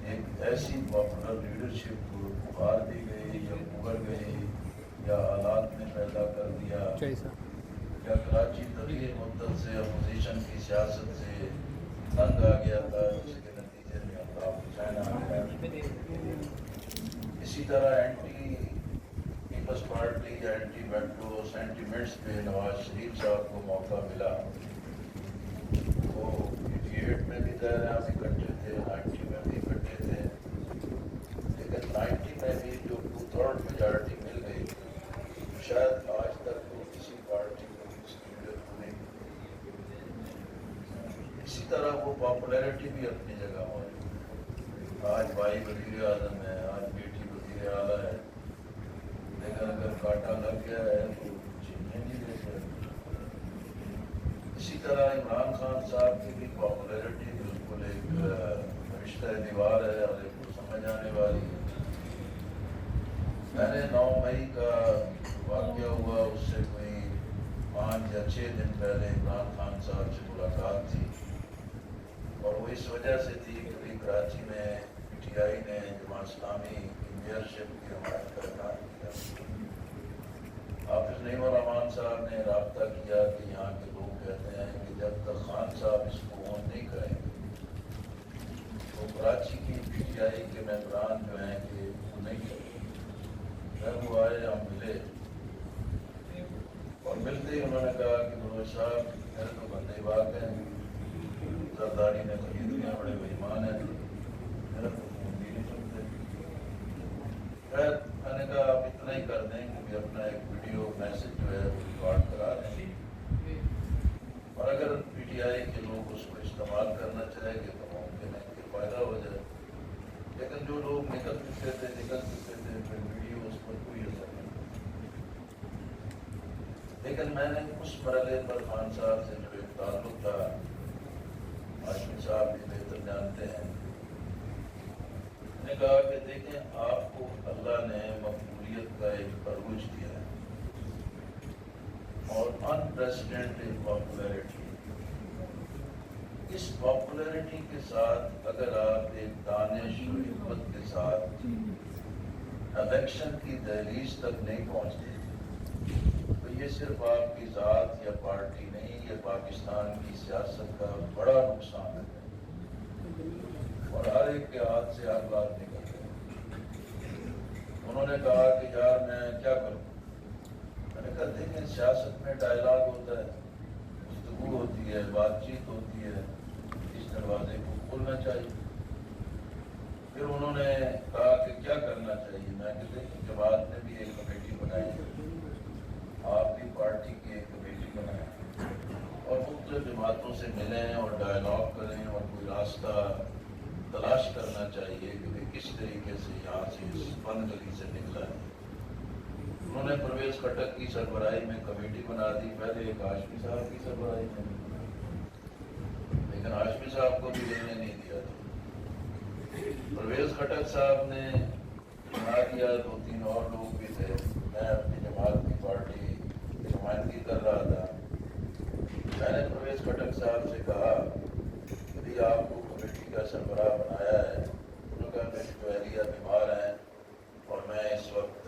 ایک ایسی پاپولر لیڈرشپ کو ابھار دی گئی یا ابھر گئی یا حالات نے پیدا کر دیا، یا کراچی طویل مدت سے اپوزیشن کی سیاست سے تنگ آ گیا تھا، جس کے نتیجے میں الطاف حسین آ گیا۔ اسی طرح اینٹی پیپلز پارٹی یا اینٹی ویٹو سینٹیمنٹس پہ نواز شریف صاحب کو موقع ملا، وہ 88 میں بھی ظاہر ہم اکٹھے تھے، 90 میں بھی اکٹھے تھے، لیکن 90 میں بھی جو 2/3 میجارٹی مل گئی، شاید آج تک تو کسی پارٹی کو اس کی ضرورت نہیں۔ اسی طرح وہ پاپولیرٹی بھی اپنی جگہ موجود، آج بھائی وزیر اعظم ہے، آج بیٹی وزیر اعلیٰ ہے، لیکن اگر کانٹا لگ گیا ہے تو چھیننے نہیں دیتے۔ اسی طرح عمران خان صاحب کی بھی پاپولیرٹی بالکل ایک رشتہ دیوار ہے اور ایک کو سمجھ آنے والی ہے۔ میں نے 9 مئی کا واقعہ ہوا اس سے کوئی 5 یا 6 دن پہلے عمران خان صاحب سے ملاقات تھی، اور وہ اس وجہ سے تھی کہ کراچی میں پی ٹی آئی نے جماعت اسلامی کی میئرشپ کی حمایت کا اعلان کیا۔ حافظ نعیم الرحمان صاحب نے رابطہ کیا کہ یہاں کے لوگ کہتے ہیں کہ جب تک خان صاحب اس کو اون نہیں کریں گے تو کراچی کی پی ٹی آئی کے ممبران جو ہیں کہ وہ نہیں کریں گے۔ جب وہ آئے ہم ملے، اور ملتے ہی انہوں نے کہا کہ بلوچ صاحب میرے تو بندے بات ہیں، زرداری نے خرید لیا، بڑے بےایمان ہیں، میرا تو فون بھی نہیں سنتے۔ خیر میں نے کہا آپ اتنا ہی کر دیں کہ اپنا ایک ویڈیو میسج جو ہے وہ ریکارڈ کرا دیں، اور اگر پی ٹی آئی کے لوگ اس کو استعمال کرنا چاہیں گے تو ممکن ہے کہ فائدہ ہو جائے، لیکن جو لوگ نکل چکے تھے پھر ویڈیو اس پر کوئی اثر نہیں۔ لیکن میں نے اس مرحلے پر خان صاحب سے جو ایک تعلق تھا، ہاشمی صاحب بھی بہتر جانتے ہیں، میں نے کہا کہ دیکھیں آپ کو اللہ نے مقبولیت کا ایک عروج دیا ہے اور انپریسیڈنٹڈ پاپولیرٹی، اس پاپولیرٹی کے ساتھ اگر آپ ایک دانش و حکمت کے ساتھ الیکشن کی دہلیز تک نہیں پہنچتے تو یہ صرف آپ کی ذات یا پارٹی نہیں، یہ پاکستان کی سیاست کا بڑا نقصان ہے، اور ہر ایک کے ہاتھ سے ہر بات نکل گئی۔ انہوں نے کہا کہ یار میں کیا کروں؟ میں نے کہا دیکھیں سیاست میں ڈائلاگ ہوتا ہے، گفتگو ہوتی ہے، بات چیت ہوتی ہے، اس دروازے کو کھولنا چاہیے۔ پھر انہوں نے کہا کہ کیا کرنا چاہیے؟ میں کہ دیکھیں جماعت نے بھی ایک کمیٹی بنائی ہے، آپ بھی پارٹی کی ایک کمیٹی بنائیں اور مختلف جماعتوں سے ملیں اور ڈائلاگ کریں اور کوئی راستہ تلاش کرنا چاہیے کہ کس طریقے سے یہاں سے اس بند گلی سے نکلا ہے۔ انہوں نے پرویز خٹک کی سربراہی میں کمیٹی بنا دی، پہلے ایک ہاشمی صاحب کی سربراہی میں، لیکن ہاشمی صاحب کو بھی لینے نہیں دیا تھا۔ پرویز خٹک صاحب نے بنا دیا، 2-3 اور لوگ بھی تھے، میں اپنی جماعت کی پارٹی نمائندگی کر رہا تھا۔ میں نے پرویز خٹک صاحب سے کہا کہ آپ کو کمیٹی کا سربراہ بنایا ہے، انہوں نے کہا میری جو اہلیہ بیمار ہیں اور میں اس وقت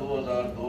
2002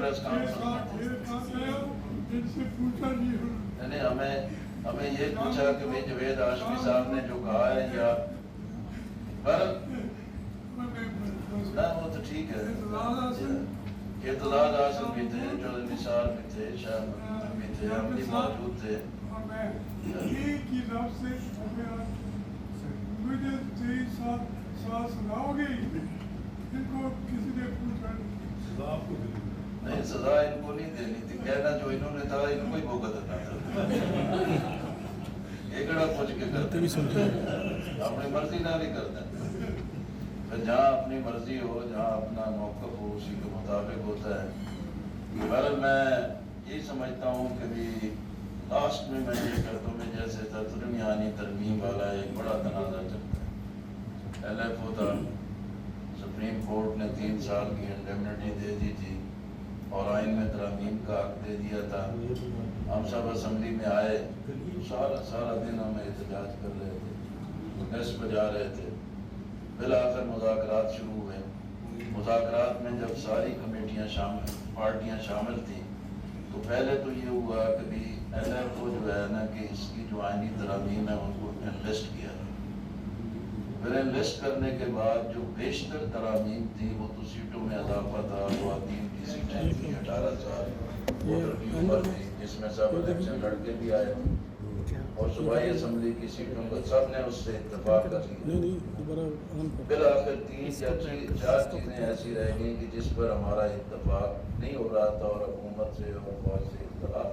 پریس کانفرنس نہیں ہمیں یہ پوچھا کہ بھائی جوید ہاشمی صاحب نے جو کہا ہے یا پر نہ وہ تو ٹھیک ہے اعتداد حاصل بھی تھے، چودھری نثار بھی تھے، شاہ محمود بھی تھے، ہم بھی موجود تھے. نہیں سزا ان کو نہیں دینی تھی، کہنا جو انہوں نے تھا ان کو ہی بھگتنا تھا. ایکڑا پوچھ کے کرتے اپنی مرضی نہ نہیں کرتے. جہاں اپنی مرضی ہو، جہاں اپنا موقف ہو، اسی کے مطابق ہوتا ہے. بہرحال میں یہی سمجھتا ہوں کہ بھی لاسٹ میں یہ کرتا ہوں جیسے درمیانی ترمیم والا ایک بڑا تنازع چلتا ہے. ایل ایف ہوتا، سپریم کورٹ نے 3 سال کی انڈیمنٹی دے دی تھی اور آئین میں ترمیم کا حق دے دیا تھا. ہم سب اسمبلی میں آئے، سارا دن ہم احتجاج کر رہے تھے، نس بجا رہے تھے. بالآخر مذاکرات شروع ہوئے. مذاکرات میں جب ساری پارٹیاں شامل تھیں تو پہلے تو یہ ہوا کہ بھی ایل ایف کو جو ہے نا کہ اس کی جو آئینی ترامیم ہے ان کو انلسٹ کیا. پھر انلسٹ کرنے کے بعد جو بیشتر ترامیم تھی وہ تو سیٹوں میں اضافہ تھا. خواتین کی سیٹیں تھیں 18 سال، ووٹر کی عمر تھی، جس میں سب الیکشن لڑکے بھی آئے تھے، اور صوبائی اسمبلی کی سیٹوں کا سب نے اس سے اتفاق کر لیا. بالآخر 3 یا 4 چیزیں ایسی رہ گئیں کہ جس پر ہمارا اتفاق نہیں ہو رہا تھا اور حکومت سے اور فوج سے اختلاف.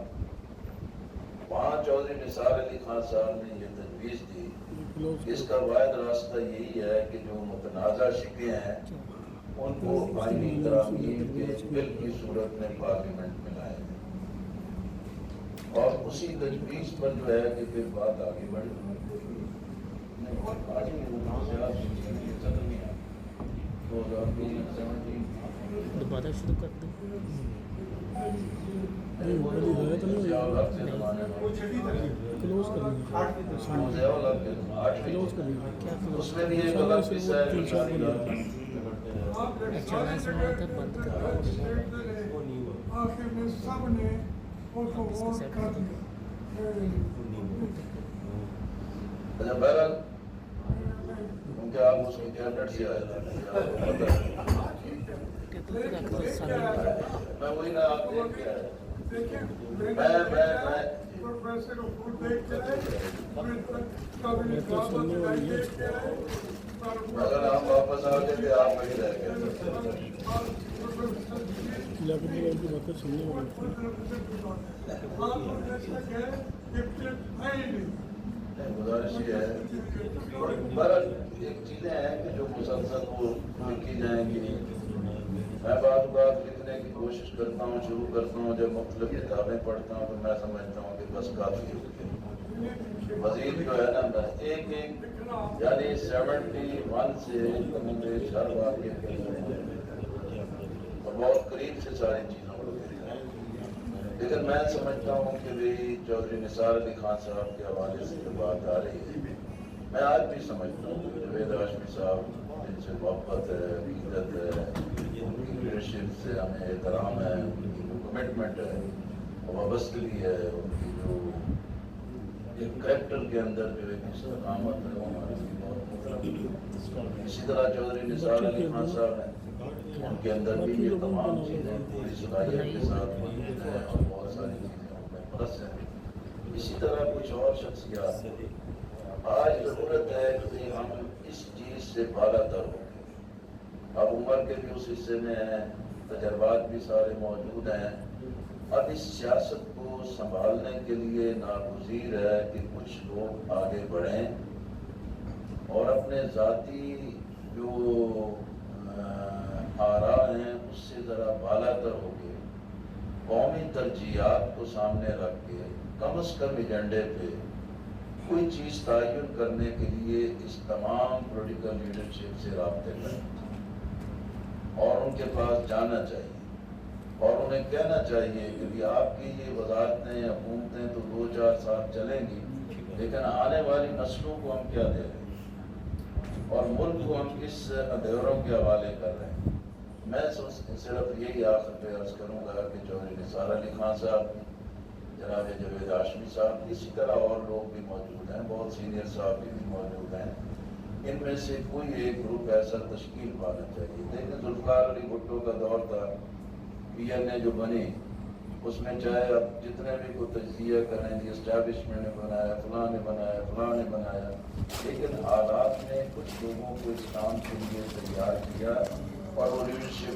وہاں چودھری نثار علی خان صاحب نے یہ تجویز دی، اس کا واحد راستہ یہی ہے کہ جو متنازع شقیں ہیں ان کو آئینی ترامیم کے بل کی صورت میں پارلیمنٹ میں لائے جائیں. اور اسی تجویز پر جو ہے کہ پھر بات آگے بڑھی. دوبارہ شروع کر دیں. اس میں بھی ایک الگ قصہ ہے. اچھا میں سنا تھا بند کر اچھا بہرحال کیونکہ آپ اس کی کیبنٹ سے آئے تھے میں وہی نہ آپ دیکھ کے آیا. اگر آپ واپس آ گئے تو آپ وہی رہ گئے. گزارش یہ ہے بہرحال ایک چیزیں ہیں کہ جو مسلسل وہ لکھی جائیں گی. میں بعض اوقات لکھنے کی کوشش کرتا ہوں، شروع کرتا ہوں، جب مختلف کتابیں پڑھتا ہوں تو میں سمجھتا ہوں کہ بس کافی ہو گیا. مزید جو ہے نا میں ایک یعنی 71 سے ہر واقعے کے اور بہت قریب سے ساری چیزوں کو دیکھا ہے. لیکن میں سمجھتا ہوں کہ بھی چودھری نثار علی خان صاحب کے حوالے سے جو بات آ رہی ہے، میں آج بھی سمجھتا ہوں کہ جوید ہاشمی صاحب جن سے محبت ہے، عقیدت ہے، ان کی لیڈرشپ سے ہمیں احترام ہے، ان کی جو کمٹمنٹ ہے، وابستگی ہے، ان کی جو ایک کریکٹر کے اندر جو ایک استقامت ہے وہ ہمارے لیے بہت محترم. اسی طرح چودھری نثار علی خان صاحب ہیں، ان کے اندر بھی یہ تمام چیزیں پوری صلاحیت کے ساتھ موجود ہیں اور بہت ساری چیزیں ان میں پلس ہیں. اسی طرح کچھ اور شخصیات ہیں. آج ضرورت ہے کہ ہم اس چیز سے بالا تر ہوں. اب عمر کے بھی اس حصے میں ہیں، تجربات بھی سارے موجود ہیں. اب اس سیاست کو سنبھالنے کے لیے ناگزیر ہے کہ کچھ لوگ آگے بڑھیں اور اپنے ذاتی جو آراء ہیں اس سے ذرا بالا تر ہو کے قومی ترجیحات کو سامنے رکھ کے کم از کم ایجنڈے پہ کوئی چیز تعین کرنے کے لیے اس تمام پولیٹیکل لیڈرشپ سے رابطے کریں اور ان کے پاس جانا چاہیے اور انہیں کہنا چاہیے کہ آپ کی یہ وزارتیں حکومتیں تو 2-4 سال چلیں گی، لیکن آنے والی نسلوں کو ہم کیا دے رہے ہیں اور ملک کو ہم کس اندھیروں کے حوالے کر رہے ہیں. میں صرف یہی آخر پہ عرض کروں گا کہ چودھری نثار علی خان صاحب، جناب جاوید ہاشمی صاحب، اسی طرح اور لوگ بھی موجود ہیں، بہت سینئر صاحب بھی موجود ہیں، ان میں سے کوئی ایک گروپ ایسا تشکیل پانا چاہیے۔ لیکن ذوالفقار علی بھٹو کا دور تھا، پی این اے جو بنی، اس میں چاہے اب جتنے بھی کو تجزیہ کریں گے، اسٹیبلشمنٹ نے بنایا، فلاں نے بنایا، فلاں نے بنایا، لیکن حالات نے کچھ لوگوں کو اس کام کے لیے تیار کیا اور وہ لیڈرشپ